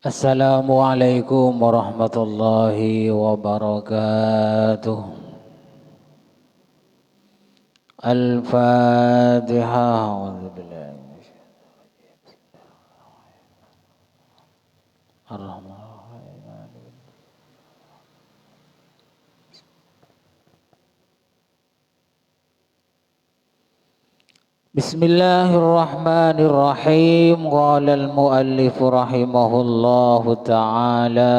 Assalamualaikum warahmatullahi wabarakatuh. Al-Fatihah. Bismillahirrahmanirrahim. Qala al-muallif rahimahullahu ta'ala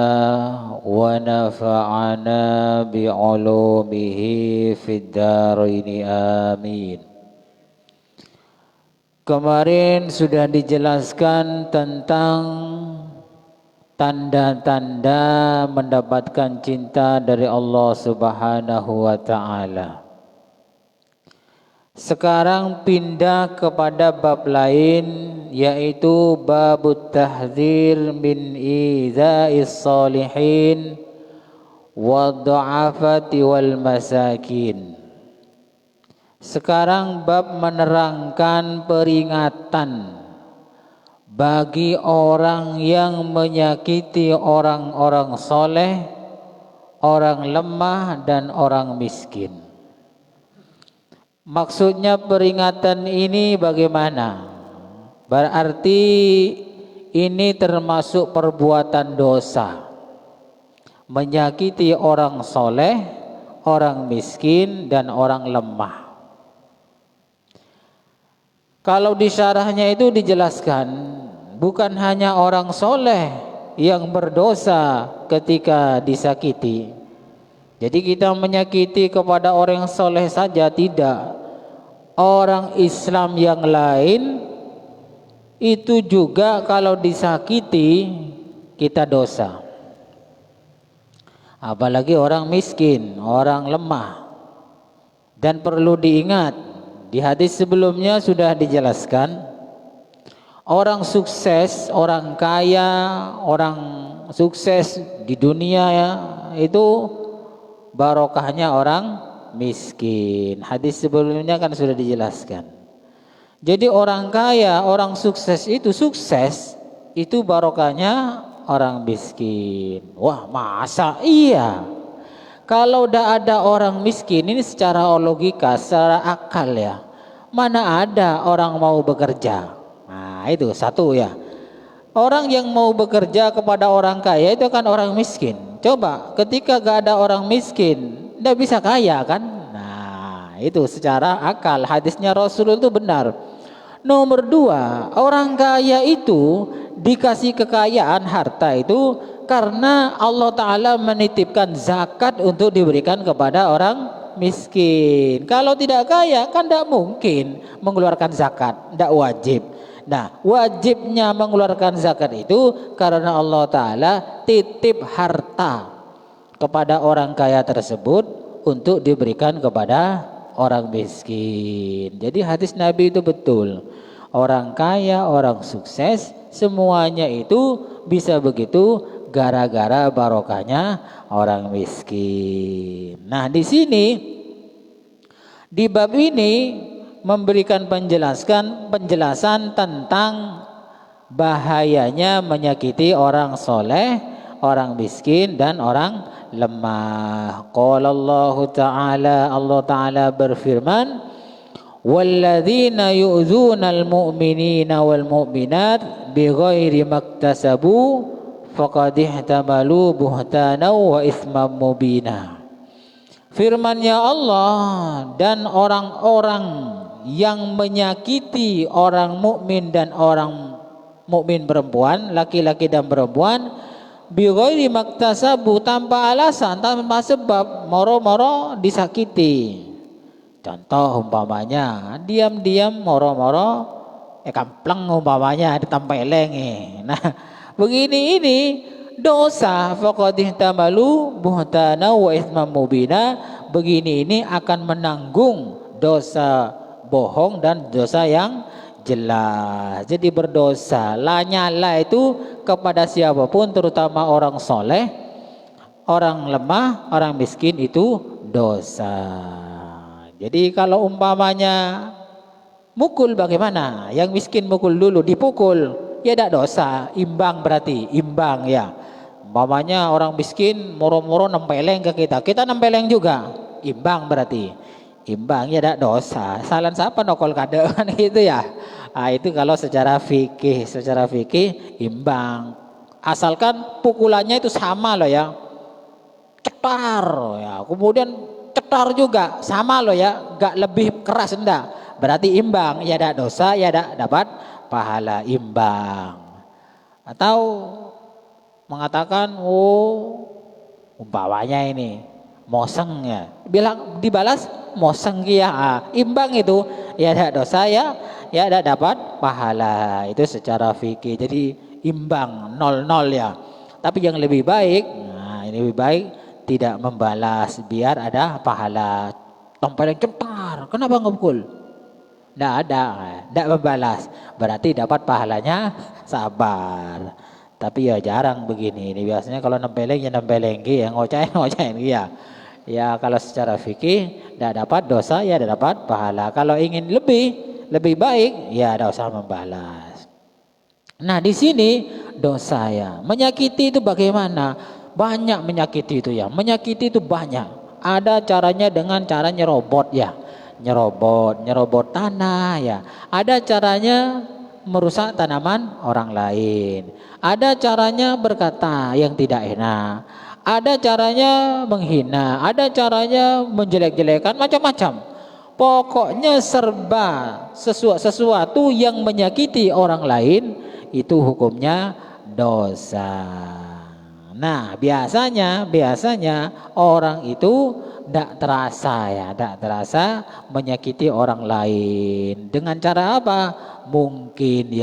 wa nafa'ana bi'ulumihi fid dharain amin. Kemarin sudah dijelaskan tentang tanda-tanda mendapatkan cinta dari Allah Subhanahu wa ta'ala. Sekarang pindah kepada bab lain, yaitu babut tahdzir min idza'is salihin wa dha'afati wal masakin. Sekarang bab menerangkan peringatan bagi orang yang menyakiti orang-orang soleh, orang lemah dan orang miskin. Maksudnya peringatan ini bagaimana? Berarti ini termasuk perbuatan dosa. Menyakiti orang soleh, orang miskin dan orang lemah. Kalau di syarahnya itu dijelaskan, bukan hanya orang soleh yang berdosa ketika disakiti. Jadi kita menyakiti kepada orang yang soleh saja tidak. Orang Islam yang lain itu juga kalau disakiti kita dosa. Apalagi orang miskin, orang lemah. Dan perlu diingat, di hadis sebelumnya sudah dijelaskan, orang sukses, orang kaya, orang sukses di dunia ya, itu barokahnya orang miskin. Hadis sebelumnya kan sudah dijelaskan. Jadi orang kaya, orang sukses itu barokahnya orang miskin. Wah, masa iya? Kalau udah ada orang miskin ini secara logika, secara akal ya, mana ada orang mau bekerja? Nah, itu satu ya. Orang yang mau bekerja kepada orang kaya itu kan orang miskin. Coba ketika gak ada orang miskin, tidak bisa kaya kan? Nah itu secara akal hadisnya Rasul itu benar. Nomor dua, orang kaya itu dikasih kekayaan harta itu karena Allah Ta'ala menitipkan zakat untuk diberikan kepada orang miskin. Kalau tidak kaya kan tidak mungkin mengeluarkan zakat, tidak wajib. Nah, wajibnya mengeluarkan zakat itu karena Allah Ta'ala titip harta kepada orang kaya tersebut untuk diberikan kepada orang miskin. Jadi hadis Nabi itu betul. Orang kaya, orang sukses, semuanya itu bisa begitu gara-gara barokahnya orang miskin. Nah, di sini di bab ini memberikan penjelasan tentang bahayanya menyakiti orang soleh, orang miskin dan orang lemah. Qala Allah Ta'ala, Allah Ta'ala berfirman, walladzina yu'dzunal mu'minina wal mu'minat bighairi maktasabu faqad ihtamalu buhtanan wa itsman mubina. Firman-Nya Allah, dan orang-orang yang menyakiti orang mukmin dan orang mukmin perempuan, laki-laki dan perempuan, bighairi maktasabu, tanpa alasan, tanpa sebab, moro-moro disakiti. Contoh umpamanya diam-diam moro-moro kampleng umpamanya ditempeleng. Nah, begini ini dosa. Faqad ihtamalu buhtana wa itsman mubina. Begini ini akan menanggung dosa bohong dan dosa yang jelas. Jadi berdosa. Lanyala itu kepada siapapun, terutama orang soleh, orang lemah, orang miskin itu dosa. Jadi kalau umpamanya mukul bagaimana? Yang miskin mukul dulu, dipukul. ya tidak dosa, imbang berarti, imbang ya. Umpamanya orang miskin moro-moro nempeleng ke kita, kita nempeleng juga, imbang berarti, imbang ya tidak dosa. Salah siapa nokol kade kan gitu ya. Nah, itu kalau secara fikih imbang. Asalkan pukulannya itu sama loh ya, cetar ya, kemudian cetar juga sama loh ya, gak lebih keras enggak, berarti imbang ya, ada dosa ya, ada dapat pahala, imbang. Atau mengatakan oh umpamanya ini moseng ya, bilang dibalas moseng ya, imbang itu ya, ada dosa ya, ya ada dapat pahala, itu secara fikih. Jadi imbang 0-0 ya. Tapi yang lebih baik, nah ini lebih baik tidak membalas biar ada pahala. Tompel yang cetar, kenapa ngepukul? Tidak ada, tidak membalas, berarti dapat pahalanya sabar. Tapi ya jarang begini. Ini biasanya kalau nempeleng ya nempeleng ya, ngocain ya. Ya kalau secara fikih tidak dapat dosa ya tidak dapat pahala. Kalau ingin lebih baik ya tidak usah membalas. Nah di sini dosa ya, menyakiti itu bagaimana? Banyak menyakiti itu ya, menyakiti itu banyak. Ada caranya dengan cara nyerobot ya, nyerobot tanah ya. Ada caranya merusak tanaman orang lain. Ada caranya berkata yang tidak enak. Ada caranya menghina, ada caranya menjelek-jelekan, macam-macam. Pokoknya serba sesuatu yang menyakiti orang lain itu hukumnya dosa. Nah biasanya orang itu tidak terasa ya, tidak terasa menyakiti orang lain. Dengan cara apa? Mungkin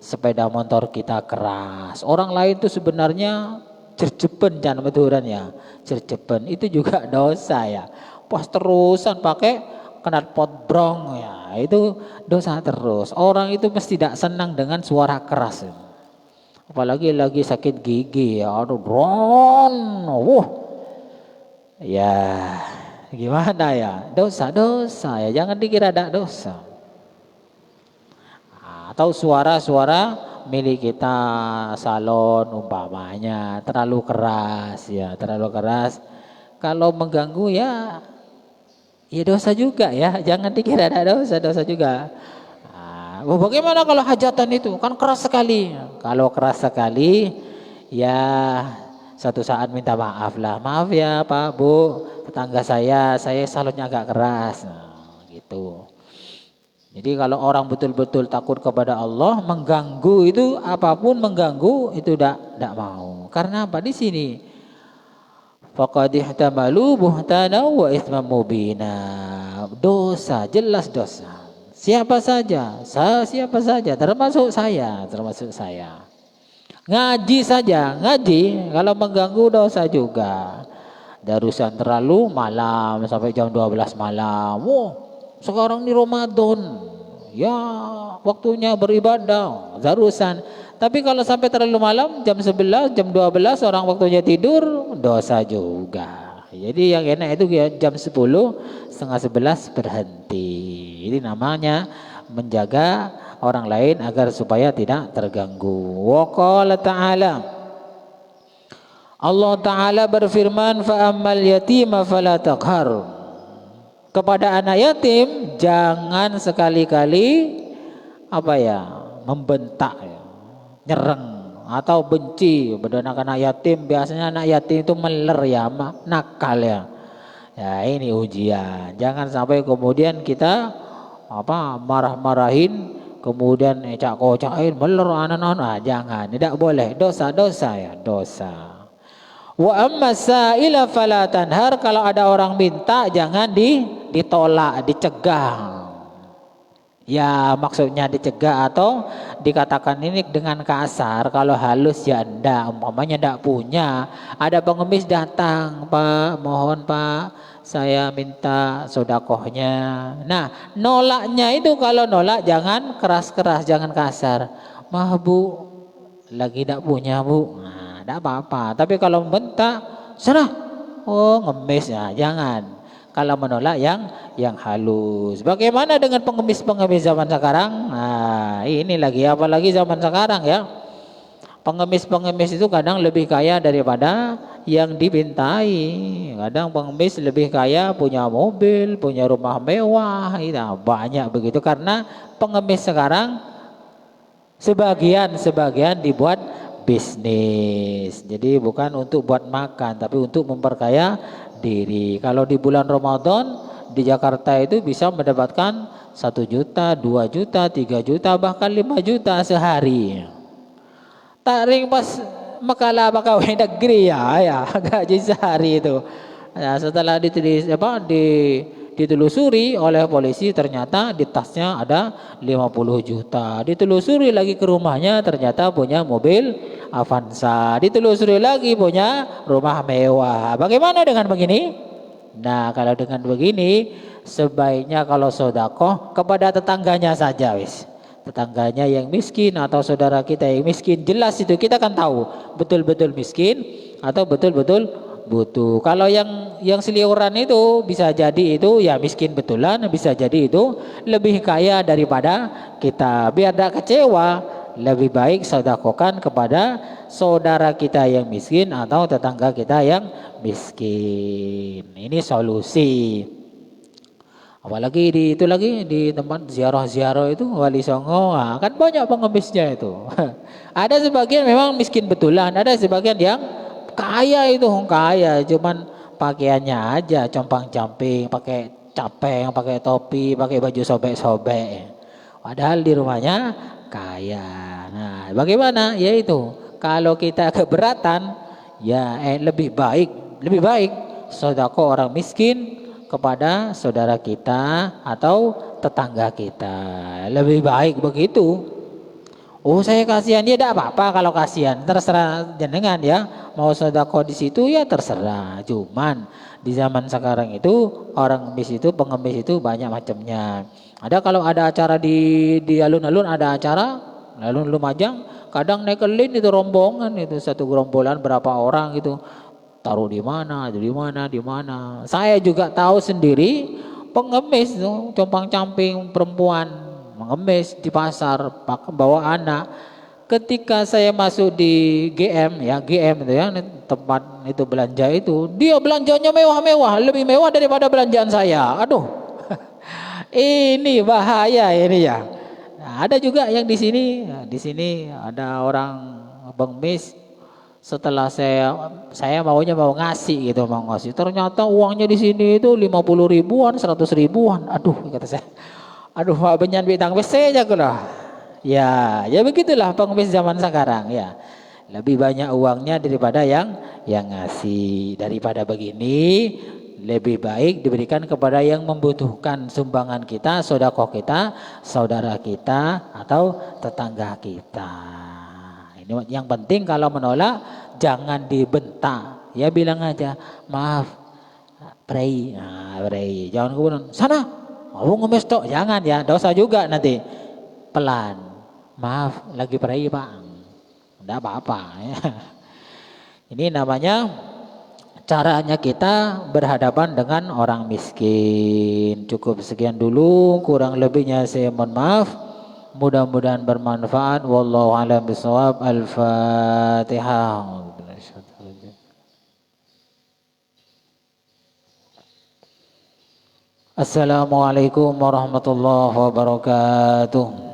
sepeda motor kita keras, orang lain itu sebenarnya cerjepen dan betulan ya, cerjepen itu juga dosa ya. Pas terusan pakai knalpot pot brong ya, itu dosa terus. Orang itu mesti tidak senang dengan suara keras, apalagi lagi sakit gigi ya, aduh dron, ya gimana ya, dosa ya, jangan dikira ada dosa. Atau suara milik kita, salon umpamanya terlalu keras ya, terlalu keras, kalau mengganggu ya dosa juga ya, jangan dikira ada dosa juga. Bagaimana kalau hajatan itu kan keras sekali? Kalau keras sekali ya satu saat minta maaf lah, maaf ya Pak Bu, tetangga saya salonnya agak keras, nah, gitu. Jadi kalau orang betul-betul takut kepada Allah, mengganggu itu apapun mengganggu itu tidak mau. Karena apa di sini? Faqad ihtamalu buhtana wa itsman mubina. Dosa, jelas dosa. Siapa saja termasuk saya. Ngaji saja, kalau mengganggu dosa juga. Darusan terlalu malam sampai jam 12 malam. Sekarang di Ramadan, ya waktunya beribadah, darusan. Tapi kalau sampai terlalu malam, jam 11, jam 12 orang waktunya tidur, dosa juga. Jadi yang enak itu ya jam 10, setengah 11 berhenti. Ini namanya menjaga orang lain agar supaya tidak terganggu. Wa qala ta'ala, Allah Ta'ala berfirman, fa ammal yatima fala taqhar. Kepada anak yatim jangan sekali-kali membentak ya, nyereng atau benci. Bedakan anak yatim, biasanya anak yatim itu meler ya, nakal ya. Ya ini ujian. Jangan sampai kemudian kita marah-marahin, kemudian ecak-kocakin, meler anak-anak. Jangan, tidak boleh, dosa ya, dosa. Wa amma sa'ila fala tanhar, kalau ada orang minta jangan ditolak, dicegah. Ya maksudnya dicegah atau dikatakan ini dengan kasar. Kalau halus ya enggak, umpamanya enggak punya, ada pengemis datang, Pak mohon Pak saya minta sodakohnya. Nah nolaknya itu, kalau nolak jangan keras-keras, jangan kasar. Mah Bu lagi enggak punya Bu, nah enggak apa-apa. Tapi kalau membentak, sana, oh ngemis ya, jangan. kalau menolak yang halus. Bagaimana dengan pengemis-pengemis zaman sekarang? Nah, ini lagi apalagi zaman sekarang ya. Pengemis-pengemis itu kadang lebih kaya daripada yang dipintai. Kadang pengemis lebih kaya, punya mobil, punya rumah mewah, itu banyak begitu karena pengemis sekarang sebagian dibuat bisnis. Jadi bukan untuk buat makan, tapi untuk memperkaya diri. Kalau di bulan Ramadan di Jakarta itu bisa mendapatkan 1 juta, 2 juta, 3 juta, bahkan 5 juta sehari. Tak ring pas makalah pegawai negeri ya gaji sehari itu. Nah, setelah ditelusuri oleh polisi ternyata di tasnya ada 50 juta. Ditelusuri lagi ke rumahnya ternyata punya mobil Avanza. Ditelusuri lagi punya rumah mewah. Bagaimana dengan begini? Nah, kalau dengan begini sebaiknya kalau sodakoh kepada tetangganya saja wis. Tetangganya yang miskin atau saudara kita yang miskin, jelas itu kita kan tahu betul-betul miskin atau betul-betul butuh. Kalau yang seliuran itu bisa jadi itu ya miskin betulan, bisa jadi itu lebih kaya daripada kita. Biar tidak kecewa, lebih baik sedekahkan kepada saudara kita yang miskin atau tetangga kita yang miskin. Ini solusi. Apalagi di tempat ziarah-ziarah itu Wali Songo, nah, kan banyak pengemisnya itu. Ada sebagian memang miskin betulan, ada sebagian yang kaya itu kaya, cuman pakaiannya aja compang-camping, pakai capeng, pakai topi, pakai baju sobek-sobek. Padahal di rumahnya kaya. Nah, bagaimana? Yaitu kalau kita keberatan, ya lebih baik sedekah orang miskin kepada saudara kita atau tetangga kita. Lebih baik begitu. Oh, saya kasihan, ya tidak apa-apa kalau kasihan, terserah jenengan ya. Mau sedekah di situ ya terserah. Cuman di zaman sekarang itu orang pengemis itu banyak macamnya. Ada kalau ada acara di alun-alun, ada acara alun Lumajang, kadang nekelin itu rombongan itu satu gerombolan berapa orang gitu. Taruh di mana, di mana. Saya juga tahu sendiri pengemis tuh, compang-camping perempuan mengemis di pasar, bawa anak. Ketika saya masuk di GM itu ya, tempat itu belanja itu, dia belanjanya mewah-mewah, lebih mewah daripada belanjaan saya. Aduh, ini bahaya ini ya. Nah, ada juga yang di sini ada orang pengemis. Setelah saya mau ngasih gitu, mau ngasih, ternyata uangnya di sini itu 50 ribuan, 100 ribuan. Aduh, kata saya, aduh Pak Benyan bitang bese aja lah. Ya begitulah pengemis zaman sekarang ya. Lebih banyak uangnya daripada yang ngasih. Daripada begini, lebih baik diberikan kepada yang membutuhkan sumbangan kita, sedekah kita, saudara kita atau tetangga kita. Ini yang penting kalau menolak jangan dibentak. Ya bilang aja, maaf, prei. Nah, prei. Jangan kemudian sana, mau ngemes tok. Jangan ya, dosa juga nanti. Pelan. Maaf, lagi prei Pak. Enggak apa-apa ya. Ini namanya caranya kita berhadapan dengan orang miskin. Cukup sekian dulu, kurang lebihnya saya mohon maaf. Mudah-mudahan bermanfaat. Wallahu a'lam bishawab. Al-Fatihah. Assalamualaikum warahmatullahi wabarakatuh.